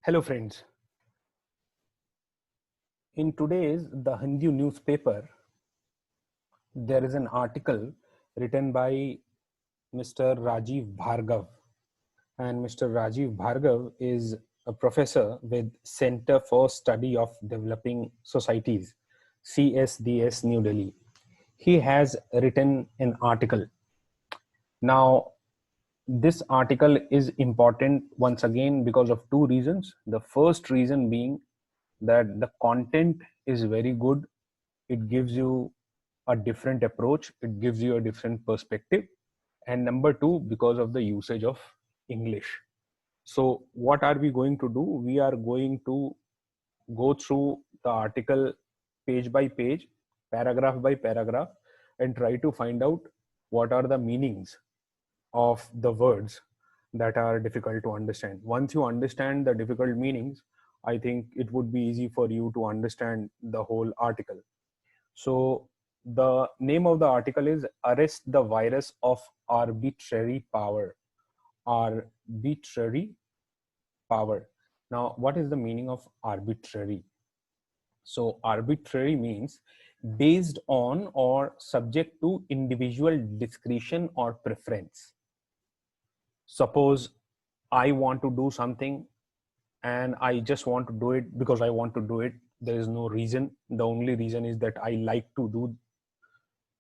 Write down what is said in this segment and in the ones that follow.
Hello friends. In today's The Hindu newspaper, there is an article written by Mr. Rajiv Bhargav. And Mr. Rajiv Bhargav is a professor with Center for Study of Developing Societies, CSDS, New Delhi. He has written an article. Now, this article is important once again because of two reasons. The first reason being that the content is very good. It gives you a different approach, it gives you a different perspective. And number two, because of the usage of English. So what are we going to do? We are going to go through the article page by page, paragraph by paragraph, and try to find out what are the meanings of the words that are difficult to understand. Once you understand the difficult meanings, I think it would be easy for you to understand the whole article. So the name of the article is Arrest the Virus of Arbitrary Power. Arbitrary power. Now, what is the meaning of arbitrary? So arbitrary means based on or subject to individual discretion or preference. Suppose I want to do something and I just want to do it because I want to do it. There is no reason. The only reason is that I like to do.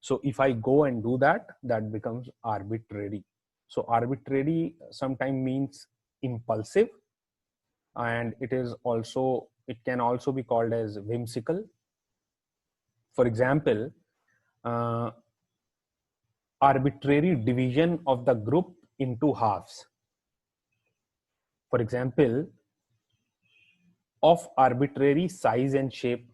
So if I go and do that, that becomes arbitrary. So arbitrary sometimes means impulsive, and it can also be called as whimsical. For example, uh, arbitrary division of the group into halves. For example, of arbitrary size and shape,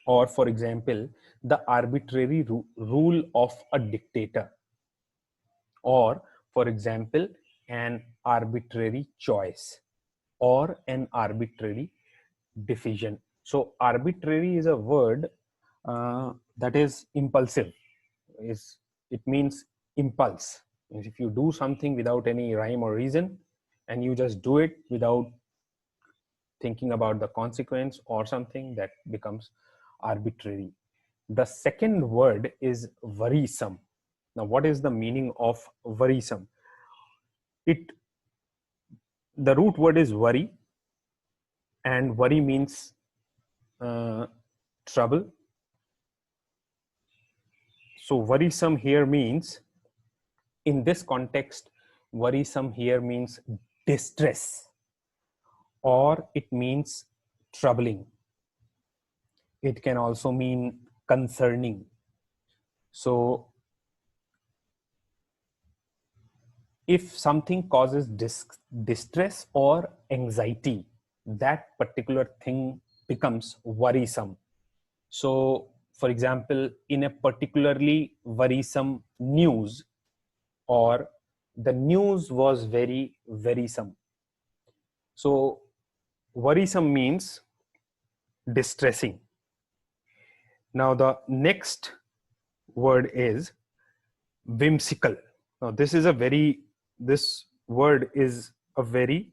or for example, the arbitrary rule of a dictator, or for example, an arbitrary choice or an arbitrary decision. So arbitrary is a word that is impulsive. It means impulse. If you do something without any rhyme or reason and you just do it without thinking about the consequence or something, that becomes arbitrary. The second word is worrisome. Now, what is the meaning of worrisome? The root word is worry, and worry means trouble. So worrisome here means, in this context, worrisome here means distress, or it means troubling. It can also mean concerning. So if something causes distress or anxiety, that particular thing becomes worrisome. So, for example, in a particularly worrisome news, or the news was very worrisome. So, worrisome means distressing. Now, the next word is whimsical. Now, this word is a very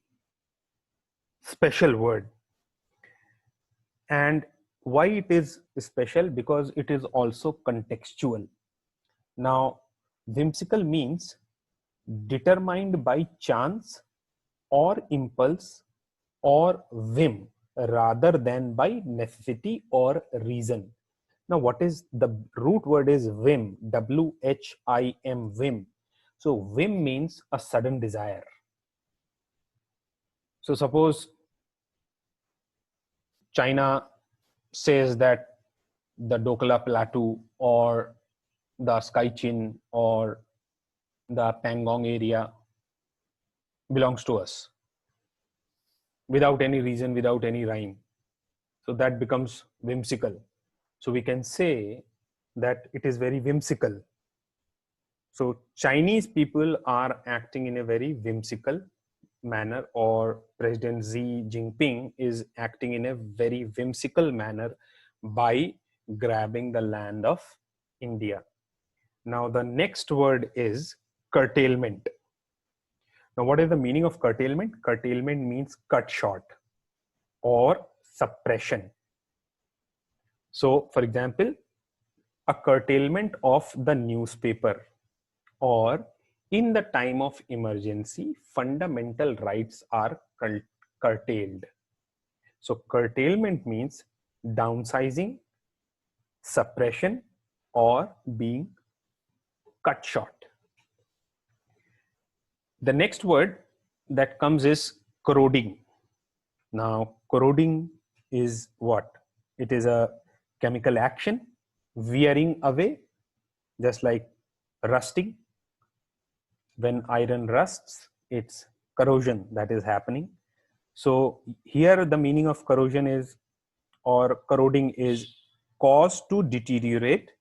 special word. And why it is special? Because it is also contextual. Now, whimsical means determined by chance or impulse or whim rather than by necessity or reason. Now, what is the root word is whim, W-H-I-M, whim. So whim means a sudden desire. So suppose China says that the Dokla Plateau or the Skychin or the Pangong area belongs to us without any reason, without any rhyme. So that becomes whimsical. So we can say that it is very whimsical. So Chinese people are acting in a very whimsical manner, or President Xi Jinping is acting in a very whimsical manner by grabbing the land of India. Now the next word is curtailment. Now, what is the meaning of curtailment? Curtailment means cut short or suppression. So, for example, a curtailment of the newspaper, or in the time of emergency, fundamental rights are curtailed. So, curtailment means downsizing, suppression, or being cut short. The next word that comes is corroding. Now, corroding is what? It is a chemical action, wearing away, just like rusting. When iron rusts, it's corrosion that is happening. So here the meaning of corrosion is, or corroding is, cause to deteriorate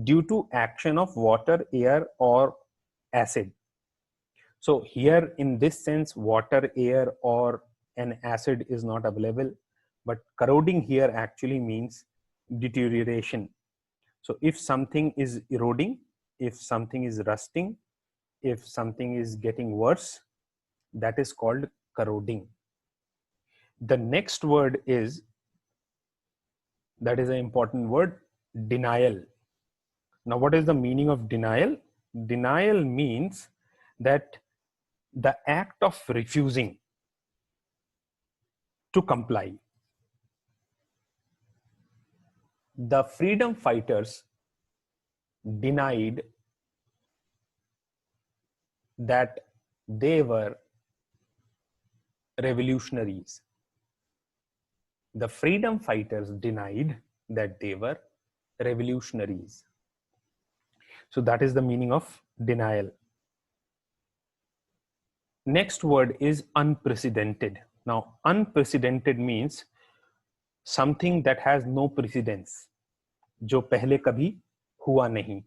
due to action of water, air, or acid. So here in this sense, water, air, or an acid is not available, but corroding here actually means deterioration. So if something is eroding, if something is rusting, if something is getting worse, that is called corroding. The next word is, that is an important word, denial. Now, what is the meaning of denial? Denial means that the act of refusing to comply. The freedom fighters denied that they were revolutionaries. The freedom fighters denied that they were revolutionaries. So that is the meaning of denial. Next word is unprecedented. Now, unprecedented means something that has no precedence, जो पहले कभी हुआ नहीं.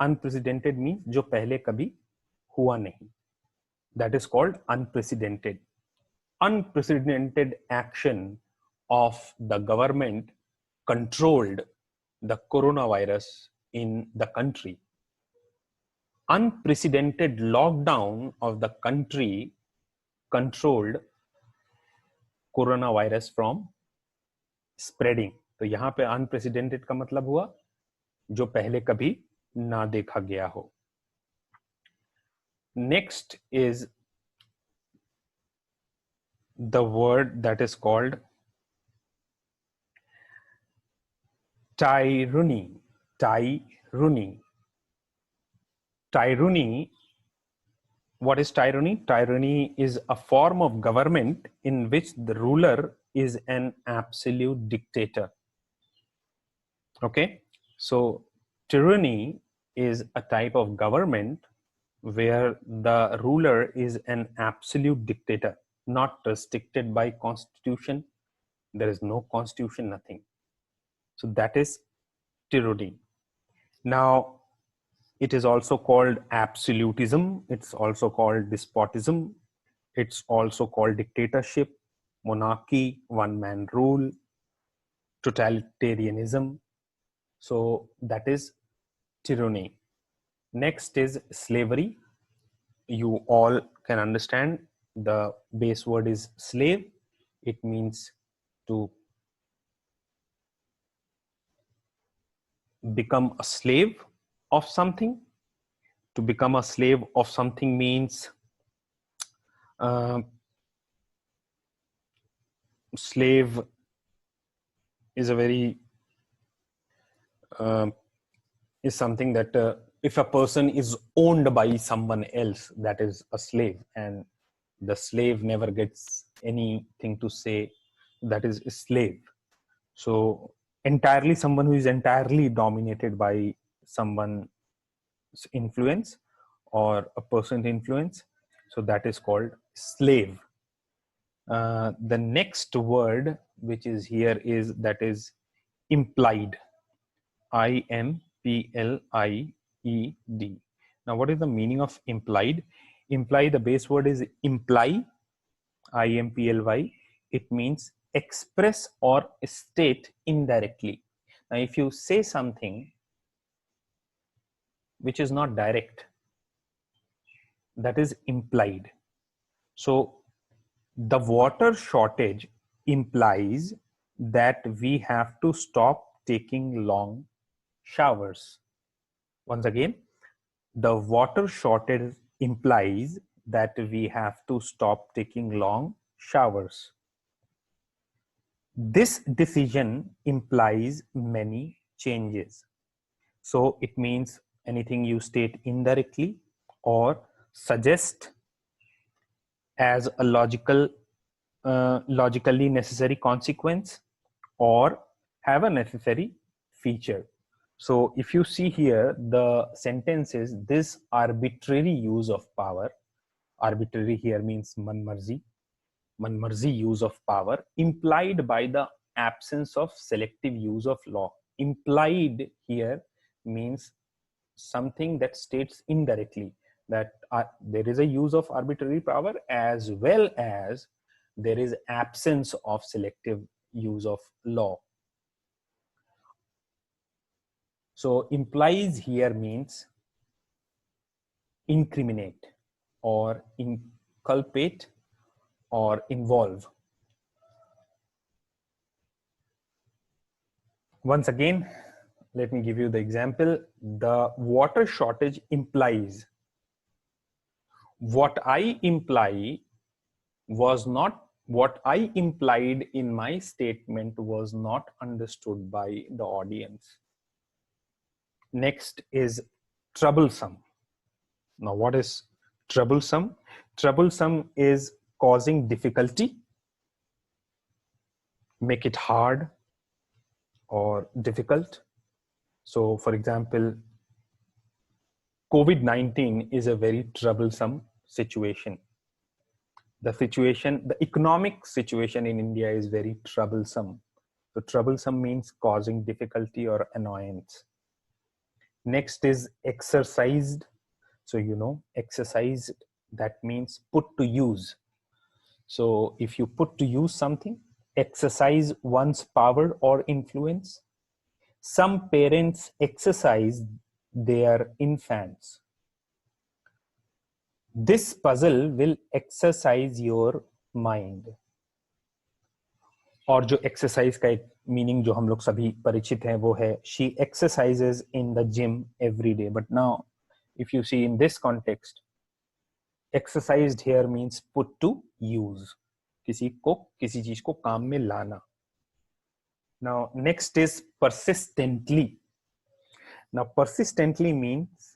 Unprecedented means जो पहले कभी हुआ नहीं. That is called unprecedented. Unprecedented action of the government controlled the coronavirus in the country. Unprecedented lockdown of the country controlled coronavirus from spreading. तो यहाँ पे unprecedented का मतलब हुआ जो पहले कभी ना देखा गया हो. Next is the word that is called tyranny. Tyranny. Tyranny. What is tyranny? Tyranny is a form of government in which the ruler is an absolute dictator. Okay, so tyranny is a type of government where the ruler is an absolute dictator, not restricted by constitution. There is no constitution, nothing. So that is tyranny. Now, it is also called absolutism. It's also called despotism. It's also called dictatorship, monarchy, one-man rule, totalitarianism. So that is tyranny. Next is slavery. You all can understand the base word is slave. It means to become a slave of something. To become a slave of something means slave is a very is something that if a person is owned by someone else, that is a slave, and the slave never gets anything to say, that is a slave. So entirely someone who is entirely dominated by someone's influence or a person's influence, so that is called slave. The next word which is here is, that is implied. I-M-P-L-I-E-D. Now, what is the meaning of implied? Imply, the base word is imply, I-M-P-L-Y. It means express or state indirectly. Now, if you say something which is not direct, that is implied. So the water shortage implies that we have to stop taking long showers. Once again, the water shortage implies that we have to stop taking long showers. This decision implies many changes. So it means anything you state indirectly or suggest as a logically necessary consequence or have a necessary feature. So if you see here, the sentence is this arbitrary use of power. Arbitrary here means manmarzi use of power implied by the absence of selective use of law. Implied here means something that states indirectly that there is a use of arbitrary power as well as there is absence of selective use of law. So implies here means incriminate or inculpate or involve. Once again, let me give you the example. The water shortage implies. What I imply was not, what I implied in my statement was not understood by the audience. Next is troublesome. Now, what is troublesome? Troublesome is causing difficulty, make it hard or difficult. So, for example, COVID-19 is a very troublesome situation. The economic situation in India is very troublesome. So troublesome means causing difficulty or annoyance. Next is exercised. So, you know, exercised, that means put to use. So if you put to use something, exercise one's power or influence. Some parents exercise their infants. This puzzle will exercise your mind. और जो exercise का एक meaning जो हम लोग सभी परिचित हैं वो है she exercises in the gym every day. But now if you see in this context, exercised here means put to use, किसी चीज को काम में लाना. Now next is persistently. Now persistently means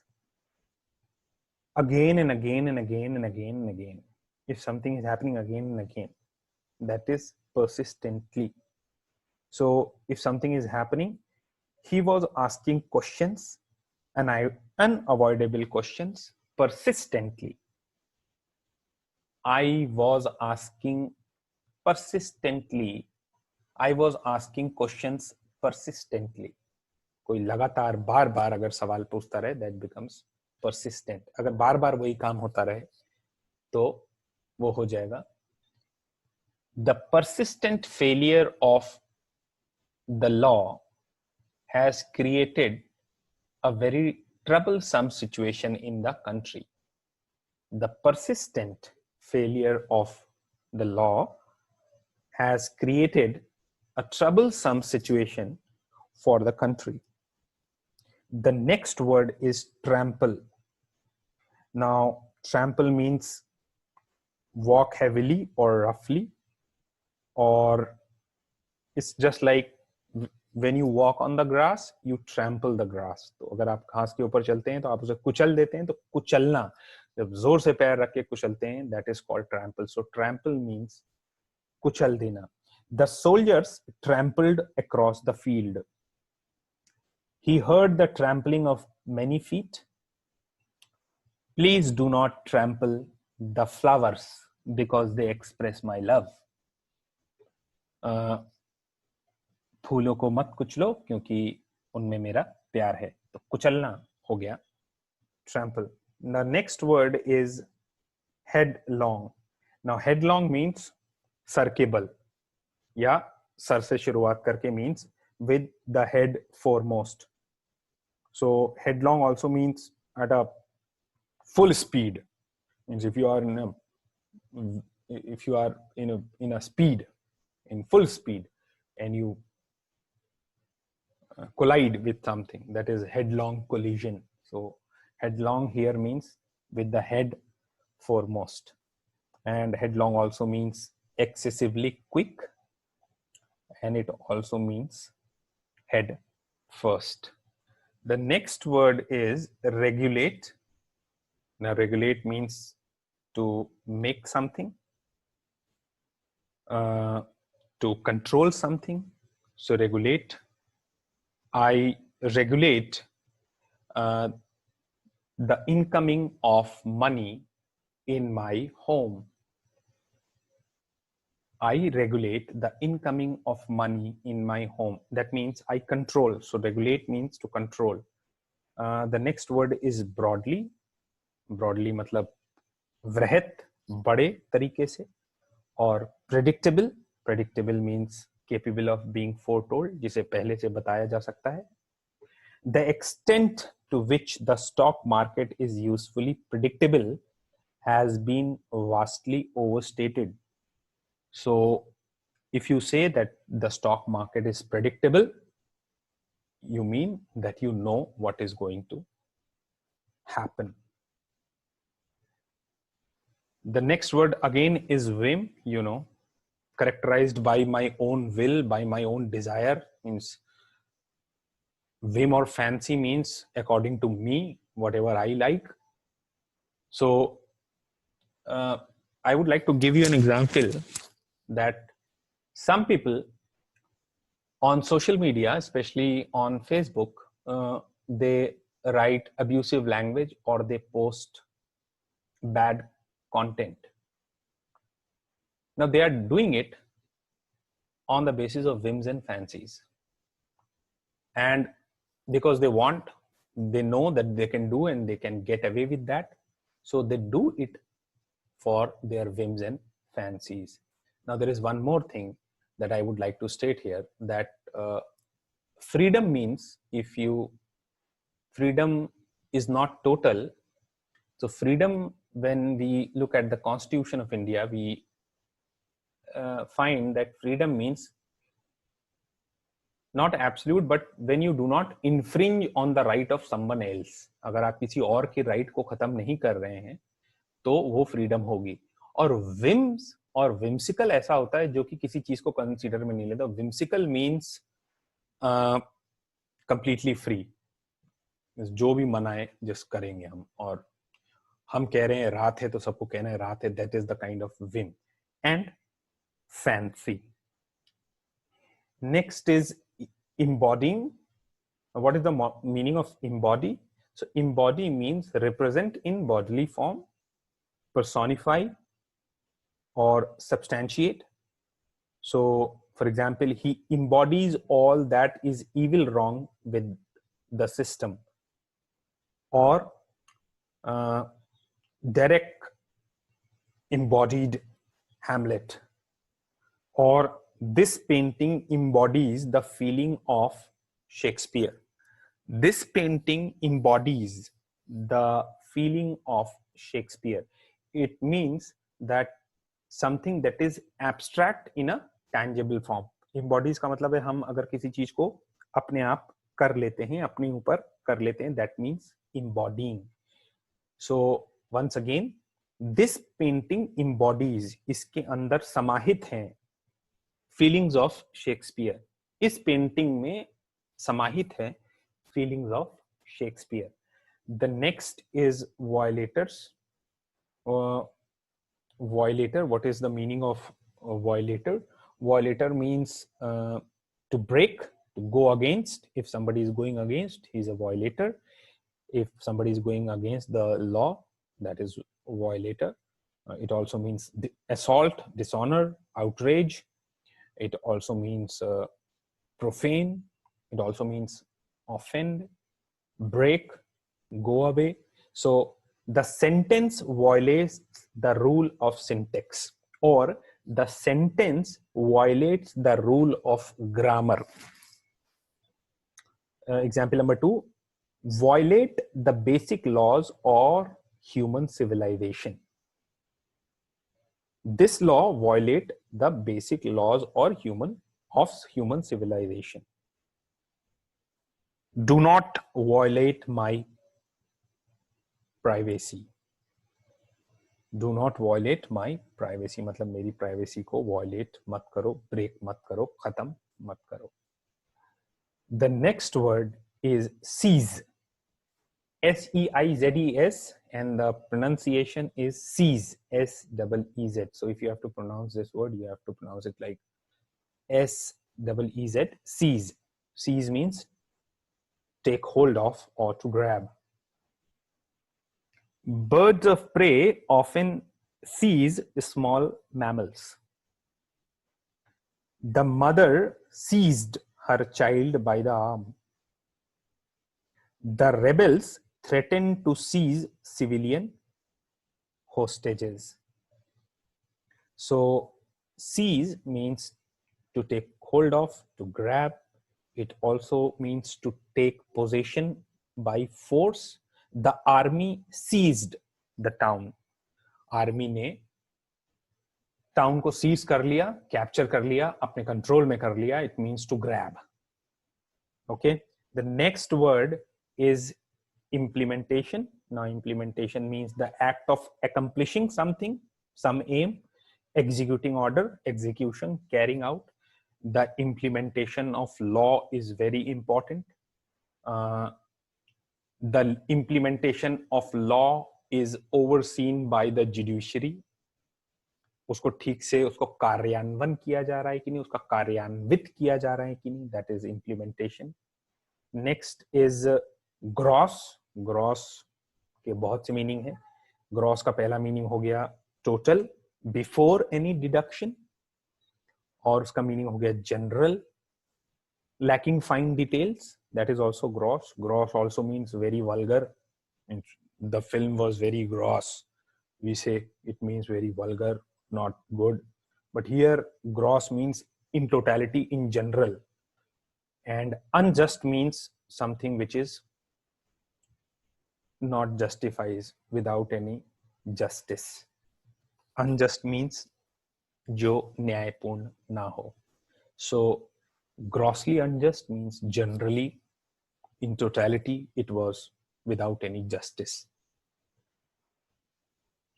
again and again and again and again and again. If something is happening again and again, that is persistently. So if something is happening, he was asking questions and unavoidable questions persistently. I was asking persistently. I was asking questions persistently. कोई लगातार बार बार अगर सवाल पूछता रहे, that becomes persistent. अगर बार बार वही काम होता रहे तो वो हो जाएगा. The persistent failure of the law has created a very troublesome situation in the country. The persistent failure of the law has created a troublesome situation for the country. The next word is trample. Now, trample means walk heavily or roughly, or it's just like when you walk on the grass, you trample the grass. तो अगर आप घास के ऊपर चलते हैं तो आप उसे कुचल देते हैं. तो कुचलना, जब जोर से पैर रख के कुचलते हैं, that is called trample. So trample means कुचल देना. The soldiers trampled across the field. He heard the trampling of many feet. Please do not trample the flowers because they express my love. फूलों को मत कुचलो क्योंकि उनमें मेरा प्यार है. तो कुचलना हो गया trample. The next word is headlong. Now headlong means sir के बल, या सर से शुरुआत करके means with the head foremost. So headlong also means at a full speed. Means if you are in a if you are in a speed, in full speed, and you collide with something, that is headlong collision. So headlong here means with the head foremost, and headlong also means excessively quick, and it also means head first. The next word is regulate. Now regulate means to make something, to control something. So regulate, I regulate the incoming of money in my home. I regulate the incoming of money in my home. That means I control. So regulate means to control. The next word is broadly. Broadly मतलब वृहत, बड़े तरीके से. और predictable. Predictable means capable of being foretold, जिसे पहले से बताया जा सकता है. The extent to which the stock market is usefully predictable has been vastly overstated. So if you say that the stock market is predictable, you mean that you know what is going to happen. The next word again is whim, characterized by my own will, by my own desire. Means whim or fancy means according to me, whatever I like. So I would like to give you an example that some people on social media, especially on Facebook, they write abusive language or they post bad content. Now they are doing it on the basis of whims and fancies, and because they know that they can do and they can get away with that, so they do it for their whims and fancies. Now there is one more thing that I would like to state here, that freedom means, freedom is not total. So freedom, when we look at the Constitution of India, we find that freedom means not absolute, but when you do not infringe on the right of someone else. अगर आप किसी और के right को खत्म नहीं कर रहे हैं, तो वो freedom होगी. और whims और whimsical ऐसा होता है जो कि किसी चीज को consider में नहीं लेता. Whimsical means completely free. जो भी मनाए जिस करेंगे हम, और हम कह रहे हैं रात है तो सबको कहना है रात है. That is the kind of whim and fancy. Next is embodying. What is the meaning of embody? So embody means represent in bodily form, personify, or substantiate. So for example, he embodies all that is evil wrong with the system. Or Derek embodied Hamlet. Or this painting embodies the feeling of Shakespeare. This painting embodies the feeling of Shakespeare. It means that something that is abstract in a tangible form. Embodies का मतलब है हम अगर किसी चीज को अपने आप कर लेते हैं, अपने ऊपर कर लेते हैं, that means embodying. So once again, this painting embodies, इसके अंदर समाहित हैं feelings of Shakespeare. इस पेंटिंग में समाहित है feelings of Shakespeare. The next is violators. Violator, what is the meaning of violator? Violator means to break, to go against. If somebody is going against, he's a violator. If somebody is going against the law, that is violator. It also means assault, dishonor, outrage. It also means profane. It also means offend, break, go away. So the sentence violates the rule of syntax, or the sentence violates the rule of grammar. Example number 2, violate the basic laws or human civilization. This law violate the basic laws or human civilization. Do not violate my privacy. Do not violate my privacy मतलब मेरी privacy को violate मत करो, break मत करो, खत्म मत करो. The next word is seize. S-E-I-Z-E-S, and the pronunciation is seize, S-E-E-Z. So if you have to pronounce this word, you have to pronounce it like S-E-E-Z, seize. Seize means take hold of or to grab. Birds of prey often seize small mammals. The mother seized her child by the arm. The rebels threatened to seize civilian hostages. So seize means to take hold of, to grab. It also means to take possession by force. The army seized the town. Army ने town को seize कर लिया, capture कर लिया, अपने control में कर लिया. It means to grab. Okay, the next word is implementation. Now implementation means the act of accomplishing something, some aim, executing order, execution, carrying out. The implementation of law is very important. The implementation of law is overseen by the judiciary. उसको ठीक से उसको कार्यान्वयन किया जा रहा है कि नहीं, उसका कार्यान्वित किया जा रहा है कि नहीं, that is implementation. Next is gross. Gross के बहुत से मीनिंग है. ग्रॉस का पहला मीनिंग हो गया टोटल बिफोर एनी डिडक्शन, और उसका मीनिंग हो गया general, lacking fine details, that is also gross. Gross also means very vulgar. The film was very gross, we say it means very vulgar, not good. But here gross means in totality, in general. And unjust means something which is not justifies, without any justice. Unjust means जो न्यायपूर्ण ना हो. So grossly unjust means generally, in totality, it was without any justice.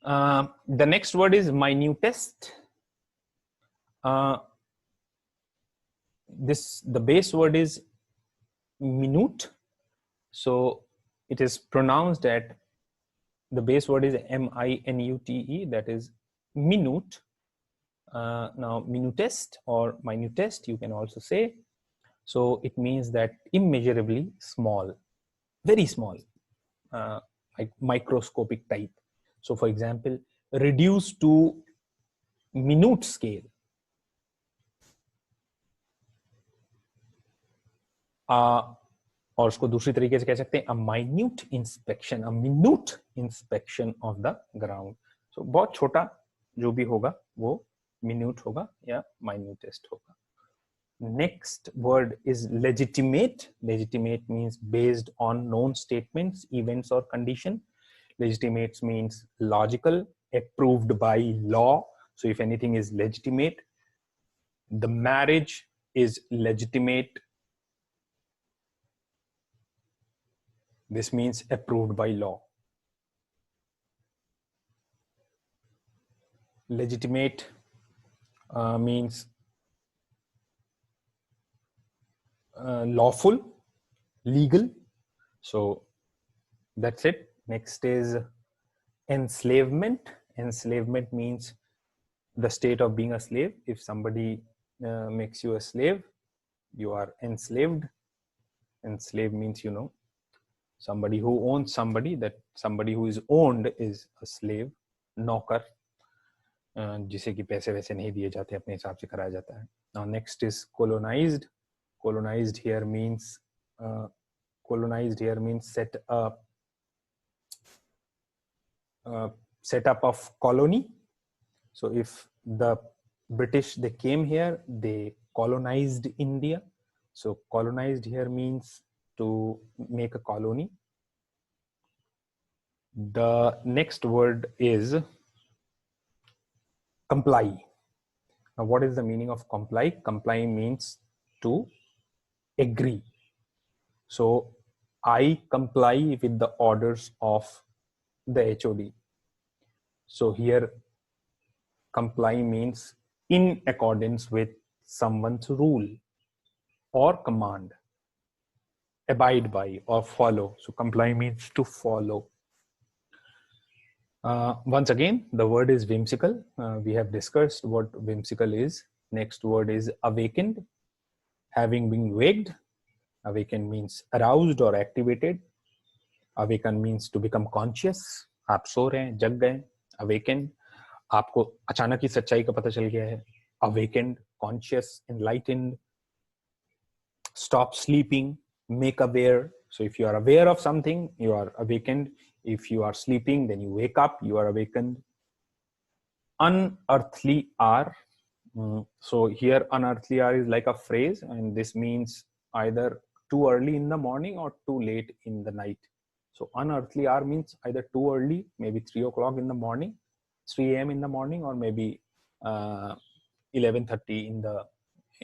The next word is minutest. The base word is minute. So it is pronounced at, the base word is M-I-N-U-T-E, that is minute. Now minutest or minutest, you can also say. So it means that immeasurably small, very small, like microscopic type. So for example, reduced to minute scale. और उसको दूसरी तरीके से कह सकते हैं a minute inspection, a minute inspection of the ground. So बहुत छोटा जो भी होगा वो minute होगा या minutest होगा. Next word is legitimate. Legitimate means based on known statements, events, or condition. Legitimate means logical, approved by law. So if anything is legitimate, the marriage is legitimate. This means approved by law. Legitimate means lawful, legal. So that's it. Next is enslavement. Enslavement means the state of being a slave. If somebody makes you a slave, you are enslaved. Enslaved means, you know, somebody who owns somebody, that somebody who is owned is a slave. नौकर, जिसे कि पैसे वैसे नहीं दिए जाते, अपने हिसाब से कराया जाता है. Now next is colonized. Colonized here means set up of colony. So if the British, they came here, they colonized India. So colonized here means to make a colony. The next word is comply. Now, what is the meaning of comply? Comply means to agree. So I comply with the orders of the HOD. So here comply means in accordance with someone's rule or command, abide by or follow. So comply means to follow. Once again, the word is whimsical. We have discussed what whimsical is. Next word is awakened. Having been waked. Awakened means aroused or activated. Awaken means to become conscious. आप सो रहे हैं, जग गए. Awakened. आपको अचानक ही सच्चाई का पता चल गया है. Awakened, conscious, enlightened. Stop sleeping, make aware. So if you are aware of something, you are awakened. If you are sleeping, then you wake up, you are awakened. Unearthly hour. So here unearthly hour is like a phrase, and this means either too early in the morning or too late in the night. So unearthly hour means either too early, maybe 3 o'clock in the morning, 3 a.m. in the morning, or maybe 11:30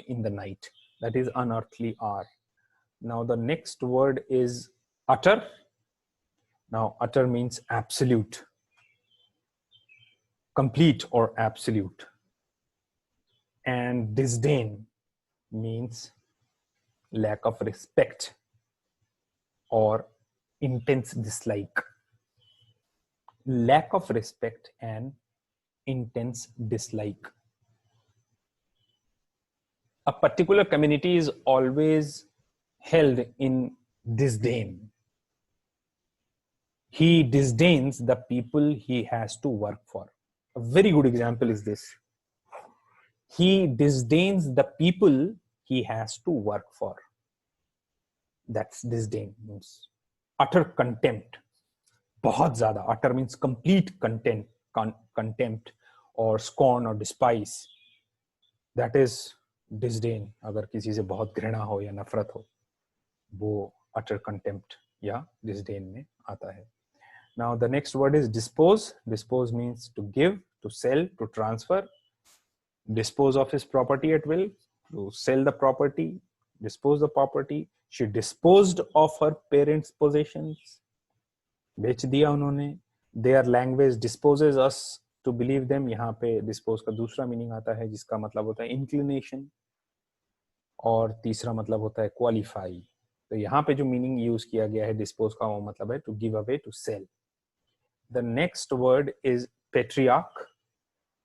in the night. That is unearthly hour. Now the next word is utter. Now utter means absolute, complete or absolute. And disdain means lack of respect or intense dislike. Lack of respect and intense dislike. A particular community is always held in disdain. He disdains the people he has to work for. A very good example is this. He disdains the people he has to work for. That's disdain, means utter contempt. बहुत ज़्यादा. Utter means complete contempt or scorn or despise. That is disdain. अगर किसी से बहुत घृणा हो या नफरत हो, वो utter contempt या disdain में आता है. Now the next word is dispose. Dispose means to give, to sell, to transfer. Dispose of his property at will, to sell the property, dispose the property. She disposed of her parents' possessions. बेच दिया उन्होंने. Their language disposes us to believe them. यहाँ पे dispose का दूसरा meaning आता है जिसका मतलब होता है inclination, और तीसरा मतलब होता है qualify. तो यहाँ पे जो मीनिंग यूज किया गया है dispose का, वो मतलब है to give away, to sell. The next word is patriarch.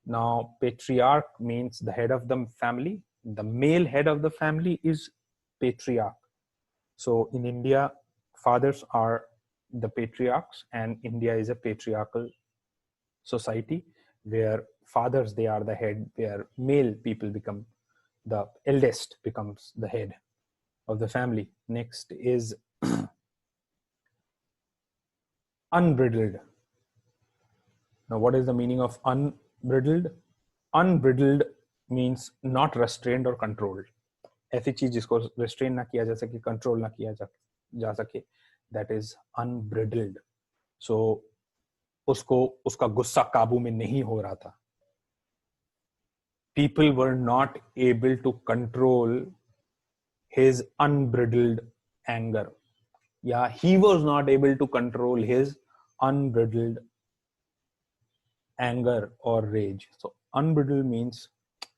Now, patriarch means the head of the family. The male head of the family is patriarch. So in India, fathers are the patriarchs, and India is a patriarchal society where fathers, they are the head, where male people become, the eldest becomes the head of the family. Next is unbridled. Now, what is the meaning of unbridled? Unbridled means not restrained or controlled. ऐसी चीज जिसको restrain ना किया जा सके, control ना किया जा सके, that is unbridled. So उसका गुस्सा काबू में नहीं हो रहा था. People were not able to control his unbridled anger. Yeah, he was not able to control his unbridled anger or rage. So unbridled means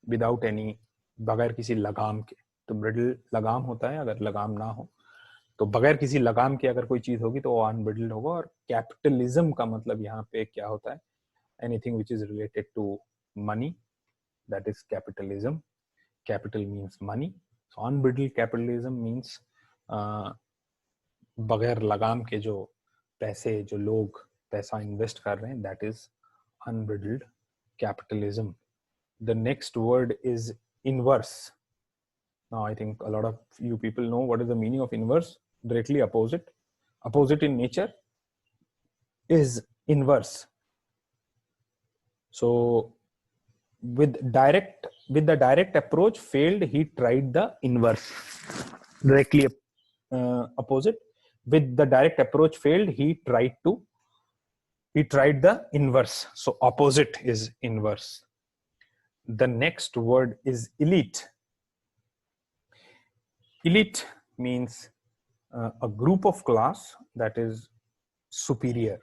without any, बगैर किसी लगाम के. तो ब्रिडल लगाम होता है, अगर लगाम ना हो तो बगैर किसी लगाम के अगर कोई चीज होगी तो वो अनब्रिडल्ड होगा. और कैपिटलिज्म का मतलब यहाँ पे क्या होता है? Anything which is related to money, that is capitalism. Capital means money. So unbridled capitalism means बगैर लगाम के जो पैसे, जो लोग पैसा इन्वेस्ट कर रहे हैं, that is unbridled capitalism. The next word is inverse. Now I think a lot of you people know what is the meaning of inverse. Directly opposite. Opposite in nature is inverse. So with the direct approach failed, he tried the inverse. Directly opposite. With the direct approach failed, he tried the inverse. So opposite is inverse. The next word is elite. Elite means a group of class that is superior.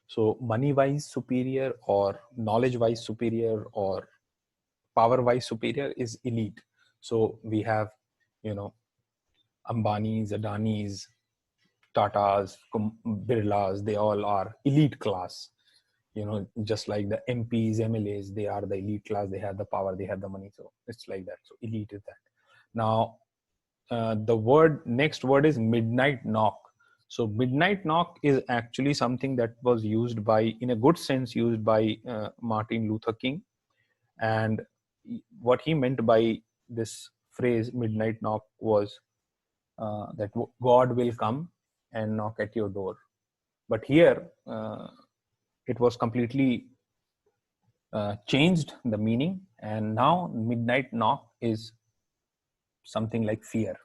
So money wise superior, or knowledge wise superior, or power wise superior is elite. So we have, you know, Ambanis, Adanis, Tatas, Birlas, they all are elite class. You know, just like the MPs, MLAs, they are the elite class. They have the power, they have the money. So it's like that. So elite is that. Now, the next word is midnight knock. So midnight knock is actually something that was used by, in a good sense, used by Martin Luther King. And what he meant by this phrase midnight knock was that God will come and knock at your door. But here it was completely changed the meaning, and now midnight knock is something like fear.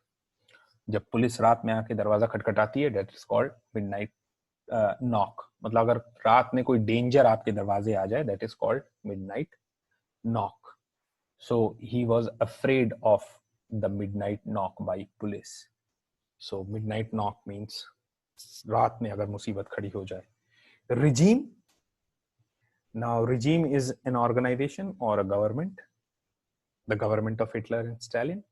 जब police रात में आके दरवाजा खटखटाती है, that is called midnight knock. मतलब अगर रात में कोई डेंजर आपके दरवाजे आ जाए, that is called midnight knock. So he was afraid of the midnight knock by police. So midnight knock means रात में अगर मुसीबत खड़ी हो जाए. Regime. Now regime is an organization or a government, the government of Hitler and Stalin.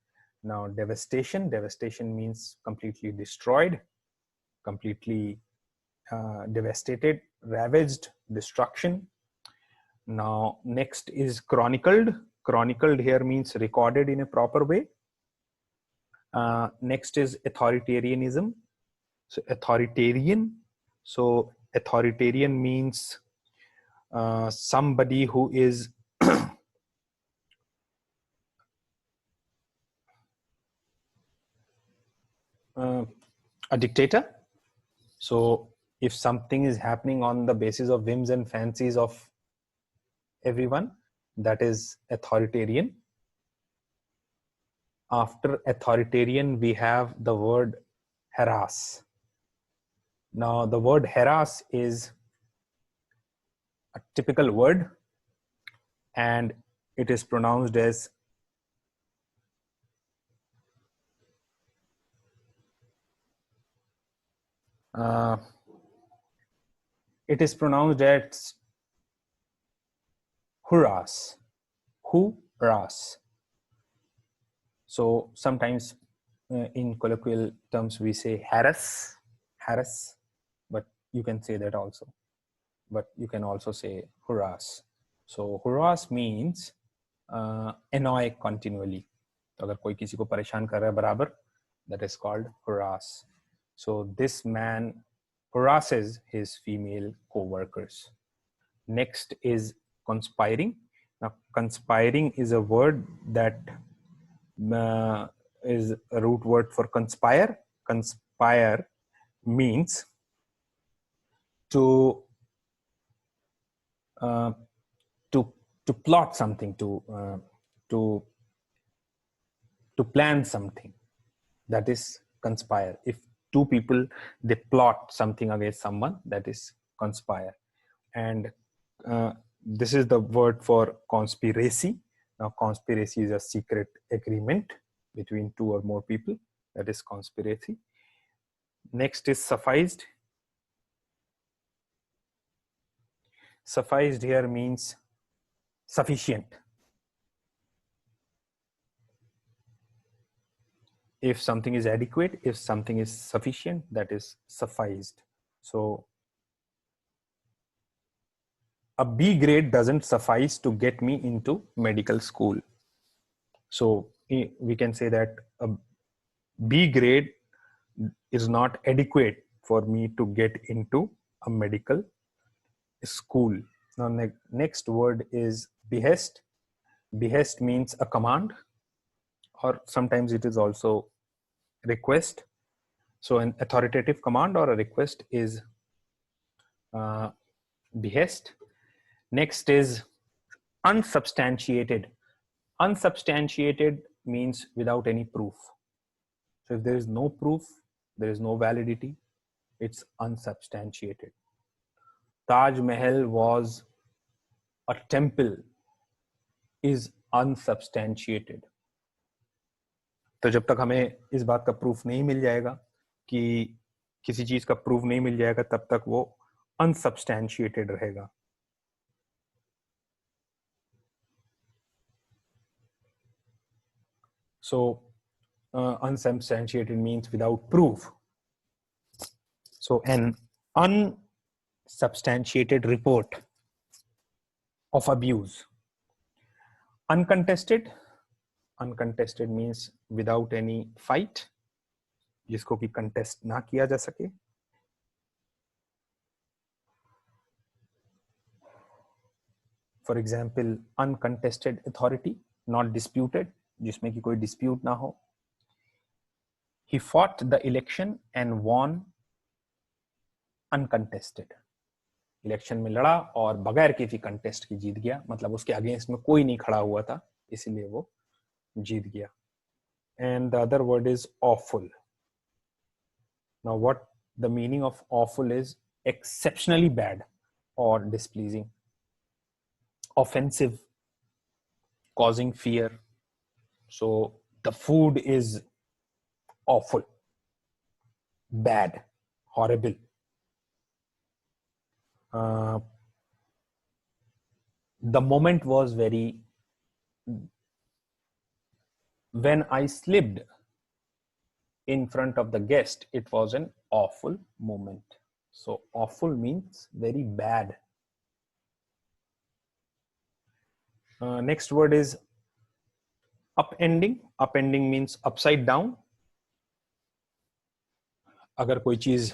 Now devastation. Devastation means completely destroyed, completely devastated, ravaged, destruction. Now next is chronicled. Chronicled here means recorded in a proper way. Next is authoritarianism. So authoritarian. So authoritarian means somebody who is a dictator. So if something is happening on the basis of whims and fancies of everyone, that is authoritarian. After authoritarian, we have the word harass. Now the word harass is a typical word, and it is pronounced as harass. Harass. So sometimes in colloquial terms we say harass, but you can say that also. But you can also say harass. So harass means annoy continually. तो अगर कोई किसी को परेशान कर रहा है बराबर, that is called harass. So this man harasses his female co-workers. Next is conspiring. Now conspiring is a word that is a root word for conspire. Conspire means to plot something, to plan something. That is conspire. If two people, they plot something against someone, that is conspire. And this is the word for conspiracy. Now conspiracy is a secret agreement between two or more people. That is conspiracy. Next is sufficed. Sufficed here means sufficient. If something is adequate, if something is sufficient, that is sufficed. So a B grade doesn't suffice to get me into medical school. So we can say that a B grade is not adequate for me to get into a medical school. Now next word is behest. Behest means a command, or sometimes it is also request. So an authoritative command or a request is behest. Next is unsubstantiated. Unsubstantiated means without any proof. So if there is no proof, there is no validity, it's unsubstantiated. Taj Mahal was a temple is unsubstantiated. तो जब तक हमें इस बात का proof नहीं मिल जाएगा कि किसी चीज का प्रूफ नहीं मिल जाएगा तब तक वो unsubstantiated रहेगा. So unsubstantiated means without proof. So an unsubstantiated report of abuse. Uncontested. Uncontested means without any fight, जिसको कि contest ना किया जा सके. For example, uncontested authority, not disputed, जिसमें कि कोई dispute ना हो. He fought the election and won uncontested. Election में लड़ा और बगैर किसी कंटेस्ट की जीत गया, मतलब उसके अगेंस्ट में कोई नहीं खड़ा हुआ था, इसीलिए वो जीत गया. And the other word is awful. Now what the meaning of awful is? Exceptionally bad or displeasing, offensive, causing fear. So the food is awful, bad, horrible. The moment was very, when I slipped in front of the guest, it was an awful moment. So awful means very bad. Next word is upending. Upending means upside down. अगर कोई चीज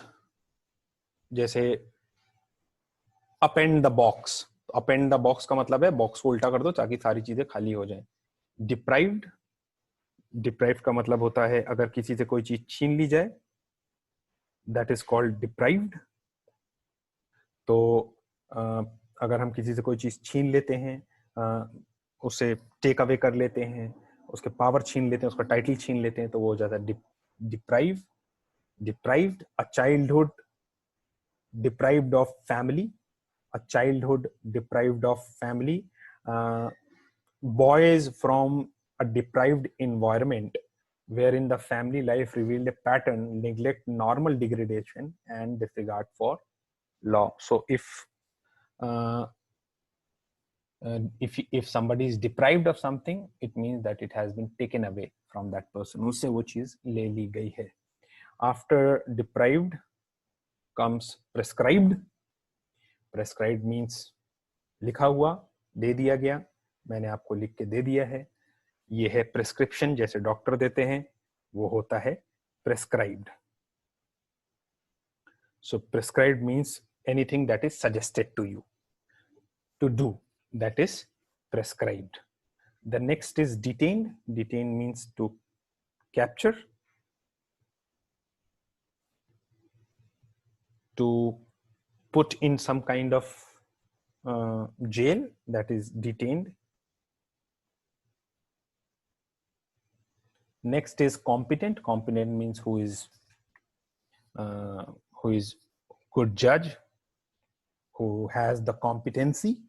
जैसे upend the box, upend the box का मतलब है box को उल्टा कर दो ताकि सारी चीजें खाली हो जाएं. Deprived. Deprived का मतलब होता है अगर किसी से कोई चीज छीन ली जाए, that is called deprived. तो अगर हम किसी से कोई चीज छीन लेते हैं, उसे टेक अवे कर लेते हैं, उसके पावर छीन लेते हैं, उसका टाइटल छीन लेते हैं, तो वो हो जाता है deprive. Deprived, a childhood deprived of family, a childhood deprived of family, boys from a deprived environment wherein the family life revealed a pattern, neglect, normal degradation, and disregard for law. So if somebody is deprived of something, it means that it has been taken away from that person. उससे वो चीज ले ली गई है. After deprived comes prescribed. Prescribed means लिखा हुआ, दे दिया गया, मैंने आपको लिख के दे दिया है. ये है प्रेस्क्रिप्शन, जैसे डॉक्टर देते हैं, वो होता है prescribed. So prescribed means anything that is suggested to you to do, that is prescribed. The next is detained. Detained means to capture, to put in some kind of jail, that is detained. Next is competent. Competent means who is good judge, who has the competency.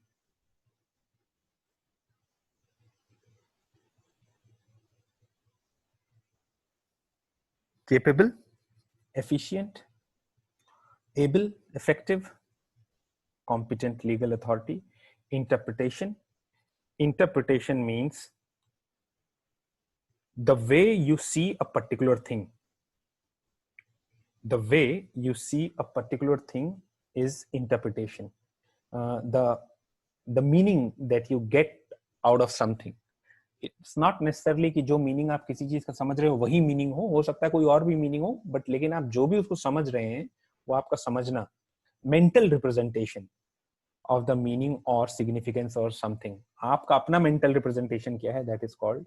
Capable, efficient, able, effective, competent legal authority. Interpretation. Interpretation means the way you see a particular thing. The way you see a particular thing is interpretation. The meaning that you get out of something. It's not necessarily कि जो meaning आप किसी चीज का समझ रहे हो वही मीनिंग हो सकता है कोई और भी मीनिंग हो, बट लेकिन आप जो भी उसको समझ रहे हैं वो आपका समझना, mental representation of the meaning और सिग्निफिकेंस और समथिंग. आपका अपना मेंटल रिप्रेजेंटेशन क्या है, that is called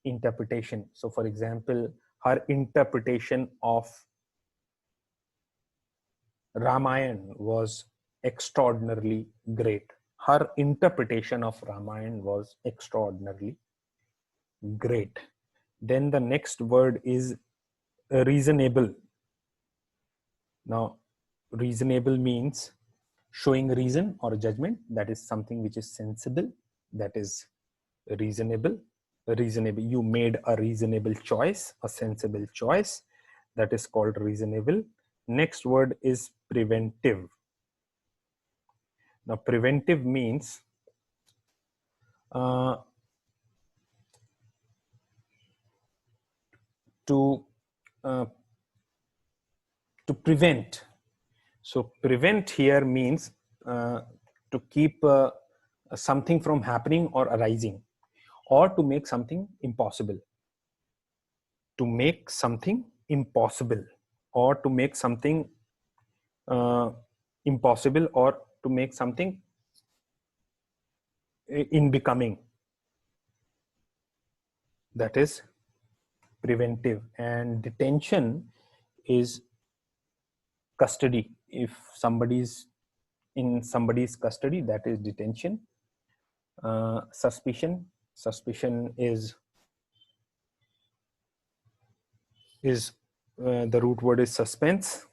interpretation. So for example, her interpretation of Ramayana was extraordinarily great. Her interpretation of Ramayana was extraordinarily great. Then the next word is reasonable. Now, reasonable means showing reason or judgment, that is something which is sensible, that is reasonable. You made a reasonable choice, a sensible choice, that is called reasonable. Next word is preventive. Now preventive means to prevent. So prevent here means to keep something from happening or arising, or to make something impossible. To make something impossible, or to make something impossible, or to make something in becoming. That is preventive. And detention is custody. If somebody's in somebody's custody, that is detention. Suspicion is the root word is suspense.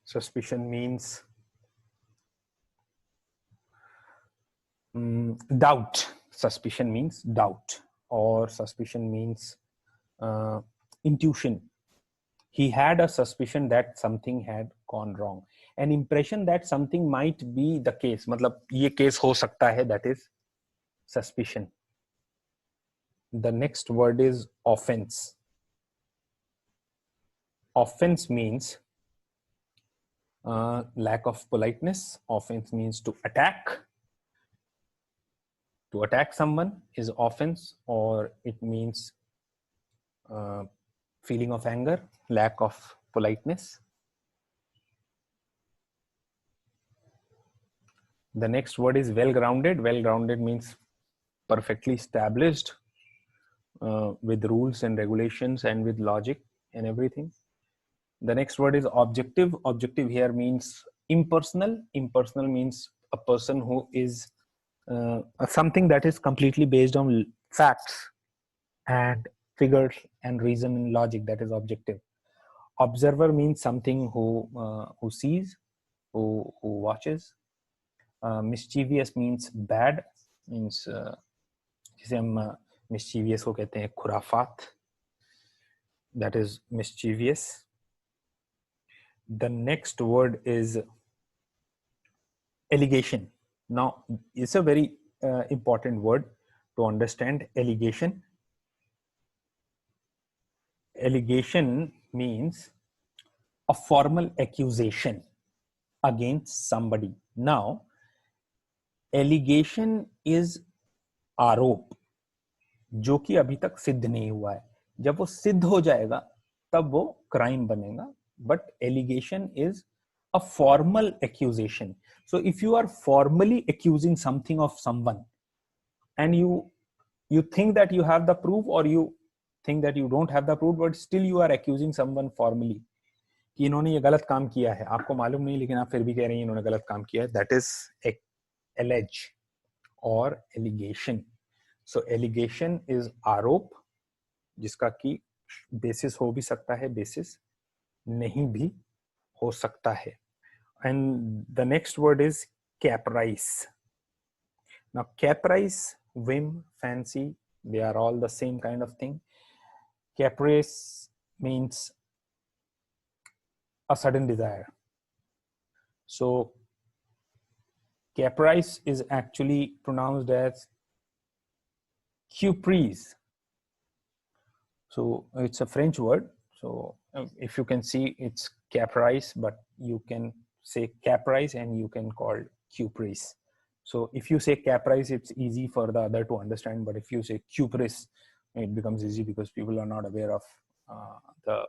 Suspicion means doubt. Suspicion means doubt, or suspicion means intuition. He had a suspicion that something had gone wrong. An impression that something might be the case. मतलब ये case हो सकता है, that is suspicion. The next word is offense. Offense means lack of politeness. Offense means to attack. To attack someone is offense, or it means feeling of anger, lack of politeness. The next word is well-grounded. Well-grounded means perfectly established with rules and regulations and with logic and everything. The next word is objective. Objective here means impersonal. Impersonal means a person who is something that is completely based on facts and figures and reason and logic. That is objective. Observer means something who sees, who watches. Mischievous means bad, means जिसे हम mischievous को कहते हैं खुराफात. That is mischievous. The next word is allegation. Now, it's a very important word to understand. Allegation. Allegation means a formal accusation against somebody. Now, allegation is आरोप जो कि अभी तक सिद्ध नहीं हुआ है. जब वो सिद्ध हो जाएगा तब वो क्राइम बनेगा. But allegation is a formal accusation. So if you are formally accusing something of someone and you think that you have the proof, or you think that you don't have the proof, but still you are accusing someone formally कि इन्होंने ये गलत काम किया है, आपको मालूम नहीं लेकिन आप फिर भी कह रहे हैं इन्होंने गलत काम किया है, that is allege or allegation. So allegation is आरोप जिसका की बेसिस हो भी सकता है, बेसिस नहीं भी हो सकता है. And the next word is caprice. Now caprice, whim, fancy, they are all the same kind of thing. Caprice means a sudden desire. So caprice is actually pronounced as caprice. So it's a French word. So if you can see, it's caprice, but you can say caprice and you can call caprice. So if you say caprice, it's easy for the other to understand. But if you say caprice, it becomes easy because people are not aware of the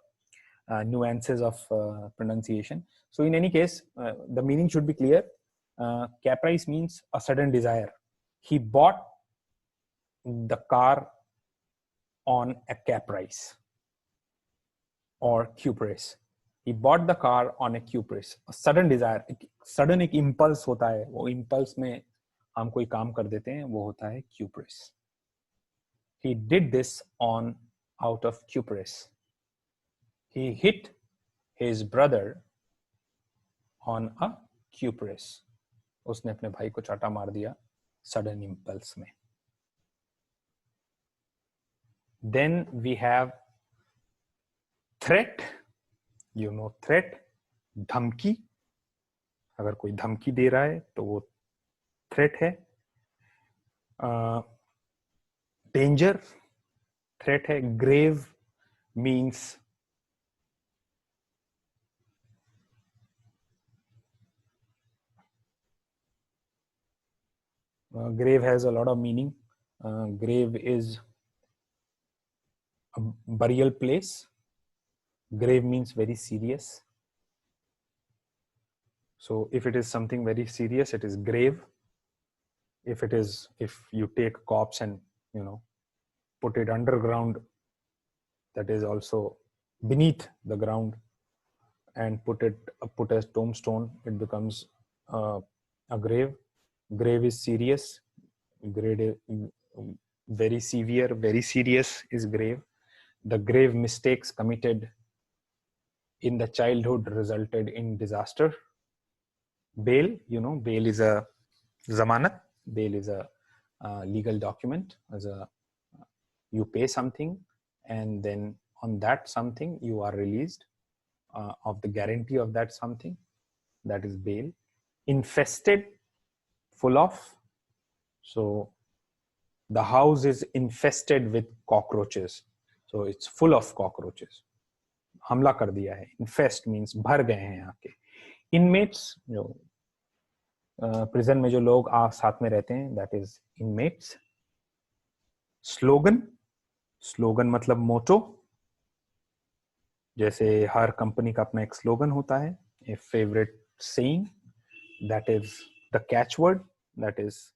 nuances of pronunciation. So in any case, the meaning should be clear. Caprice means a sudden desire. He bought the car on a caprice or caprice. He bought the car on a caprice. A sudden desire, sudden एक impulse होता है, वो impulse में हम कोई काम कर देते हैं, वो होता है caprice. He did this out of caprice. He hit his brother on a caprice. उसने अपने भाई को चाटा मार दिया सडन इम्पल्स में. Then we have threat. You know threat, धमकी. अगर कोई धमकी दे रहा है तो वो थ्रेट है. डेंजर थ्रेट है. Grave means grave has a lot of meaning. Grave is a burial place. Grave means very serious. So if it is something very serious, it is grave. If you take a corpse and put it underground, that is also beneath the ground, and put a tombstone, it becomes a grave. Grave is serious. Grave, very severe, very serious is grave. The grave mistakes committed in the childhood resulted in disaster. Bail, bail is a zamanat. Bail is a legal document. You pay something, and then on that something you are released of the guarantee of that something. That is bail. Infested, full of. So the house is infested with cockroaches. So it's full of cockroaches. हमला कर दिया है. Infest means भर गए हैं यहाँ के. Inmates, जो प्रिजन में जो लोग साथ में रहते हैं, that is inmates. Slogan, slogan मतलब मोटो. जैसे हर कंपनी का अपना एक स्लोगन होता है. A favorite saying, that is the catchword, that is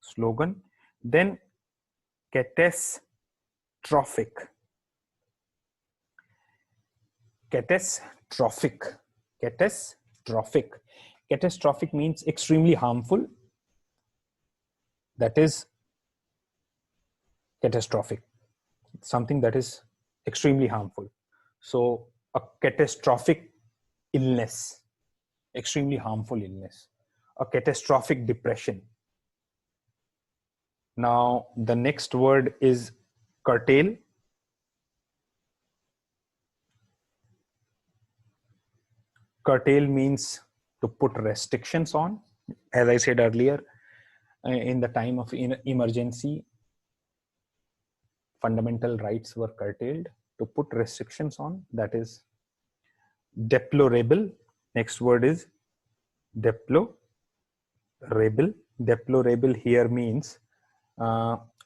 slogan. Then catastrophic. Catastrophic. Catastrophic. Catastrophic means extremely harmful. That is catastrophic. Something that is extremely harmful. So a catastrophic illness, extremely harmful illness, a catastrophic depression. Now the next word is curtail. Curtail means to put restrictions on. As I said earlier, in the time of emergency, fundamental rights were curtailed. To put restrictions on, that is deplorable. Next word is deplorable. Deplorable here means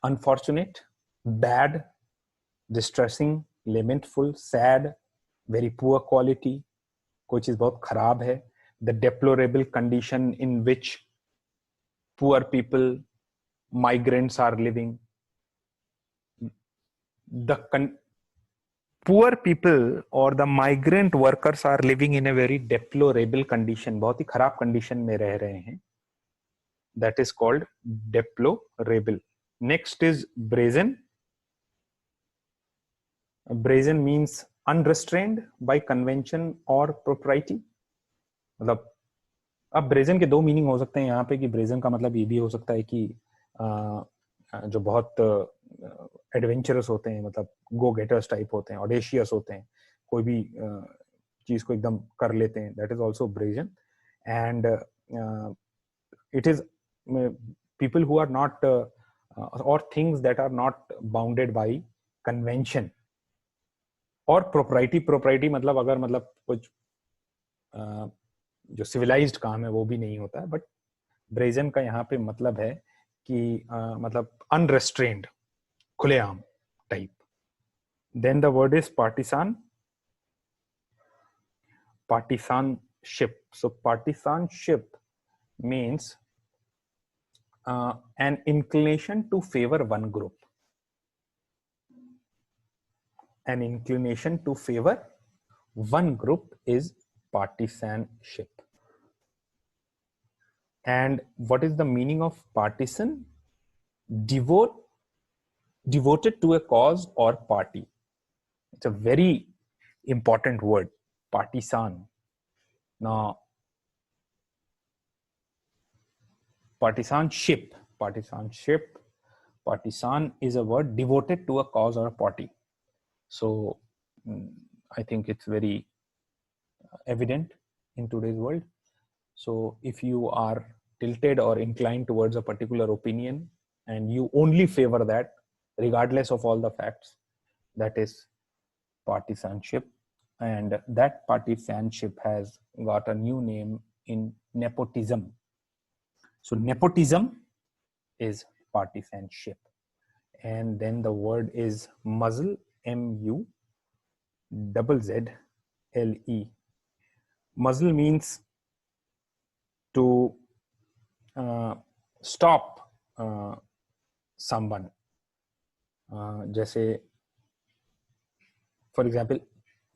unfortunate, bad, distressing, lamentful, sad, very poor quality. कोई चीज बहुत खराब है. The deplorable condition in which poor people, migrants are living. The poor people or the migrant workers are living in a very deplorable condition. बहुत ही खराब condition में रह रहे हैं. That is called deplorable. Next is brazen. Brazen means unrestrained by convention or propriety. मतलब अब brazen के दो मीनिंग हो सकते हैं यहाँ पे कि ब्रेजन का मतलब ये भी हो सकता है कि जो बहुत एडवेंचरस होते हैं, मतलब गो गेटर्स टाइप होते हैं, ऑडेशियस होते हैं, कोई भी चीज को एकदम कर लेते हैं, that is also brazen. And it is people who are not or things that are not bounded by convention और propriety मतलब अगर मतलब कुछ जो सिविलाइज्ड काम है वो भी नहीं होता है. बट ब्रेजन का यहाँ पे मतलब है कि मतलब अनरेस्ट्रेन्ड, खुलेआम type. Then the word is partisan. Partisanship. So partisanship means an inclination to favor one group. An inclination to favor one group is partisanship. And what is the meaning of partisan? Devoted to a cause or party. It's a very important word, partisan. Now, Partisanship. Partisan is a word devoted to a cause or a party. So I think it's very evident in today's world. So if you are tilted or inclined towards a particular opinion and you only favor that regardless of all the facts, that is partisanship. And that partisanship has got a new name in nepotism. So nepotism is partisanship. And then the word is muzzle, M-U-Z-Z-L-E. Muzzle means to stop someone. जैसे for example,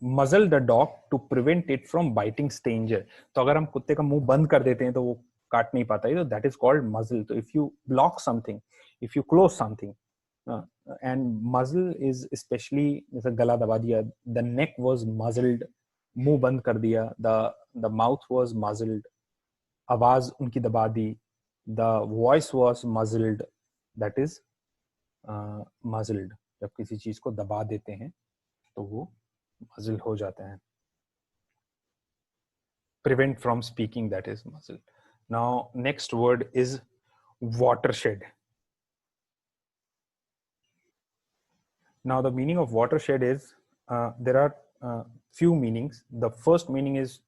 muzzle the dog to prevent it from biting stranger. तो अगर हम कुत्ते का मुंह बंद कर देते हैं तो वो काट नहीं पाता है, तो that is called muzzle. So if you block something, if you close something, and muzzle is especially जैसे गला दबा दिया, the neck was muzzled, मुंह बंद कर दिया, the mouth was muzzled, आवाज उनकी दबा दी, the voice was muzzled, that is muzzled. जब किसी चीज को दबा देते हैं तो वो muzzle हो जाता है. Prevent from speaking, that is muzzle. Now next word is watershed. Now the meaning of watershed is there are few meanings. The first meaning is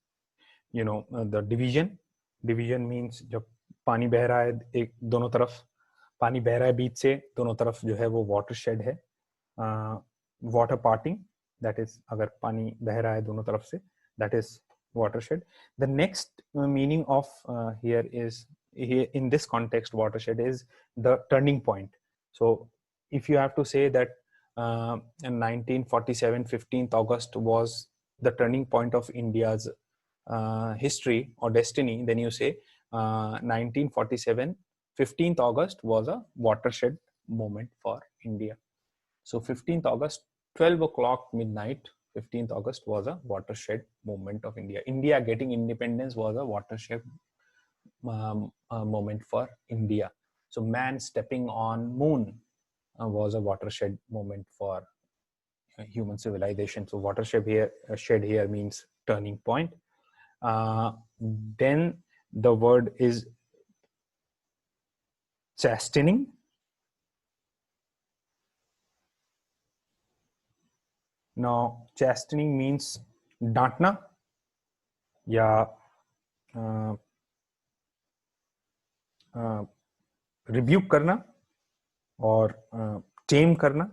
the division. Division means जब पानी बह रहा है एक दोनों तरफ, पानी बह रहा है बीच से, दोनों तरफ जो है वो watershed है. Water parting, that is अगर पानी बह रहा है दोनों तरफ से, that is watershed. The next meaning of here is, here in this context, watershed is the turning point. So if you have to say that in 1947 15th August was the turning point of India's history or destiny, then you say 1947 15th August was a watershed moment for India. So 15th August 12 o'clock midnight, 15th August was a watershed moment of India. India getting independence was a watershed moment for India. So man stepping on moon was a watershed moment for human civilization. So watershed here means turning point. Then the word is chastening. Now chastening means डांटना या rebuke करना और tame करना.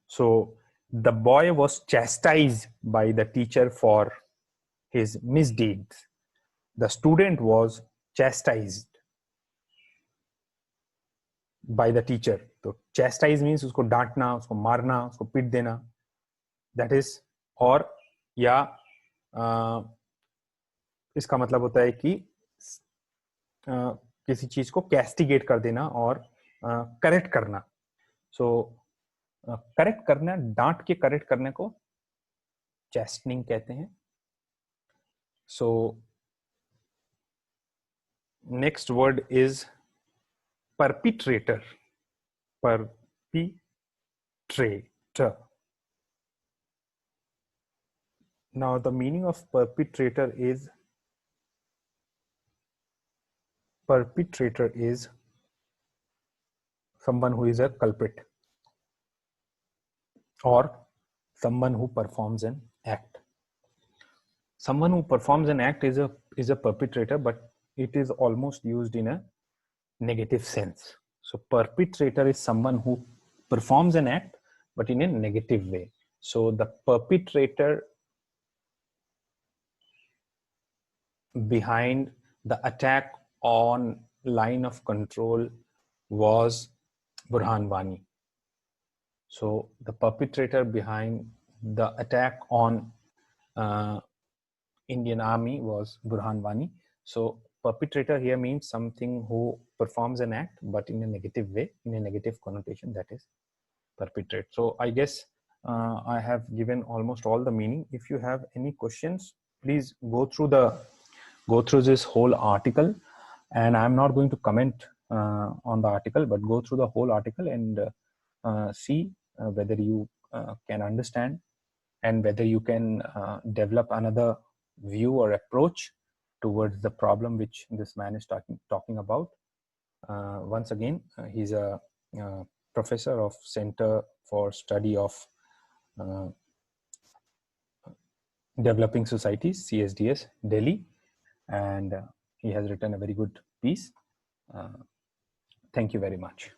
So the boy was chastised by the teacher for his misdeeds. The student was chastised by the teacher. तो chastise means उसको डांटना, उसको मारना, उसको पीट देना. That is, और या इसका मतलब होता है कि किसी चीज को कैस्टिगेट कर देना और करेक्ट करना. सो करेक्ट करना, डांट के करेक्ट करने को चैस्टनिंग कहते हैं. So next word is perpetrator. Perpetrator. Now the meaning of perpetrator is someone who is a culprit or someone who performs an act. Someone who performs an act is a perpetrator, but it is almost used in a negative sense. So perpetrator is someone who performs an act but in a negative way. So the perpetrator behind the attack on line of control was Burhan Wani. So the perpetrator behind the attack on Indian Army was Burhan Wani. So perpetrator here means something who performs an act but in a negative way, in a negative connotation, that is perpetrate. So I guess I have given almost all the meaning. If you have any questions, please go through this whole article, and I'm not going to comment on the article, but go through the whole article and see whether you can understand and whether you can develop another view or approach towards the problem which this man is talking about. Once again, he's a professor of Center for Study of Developing Societies, CSDS, Delhi, and he has written a very good piece. Thank you very much.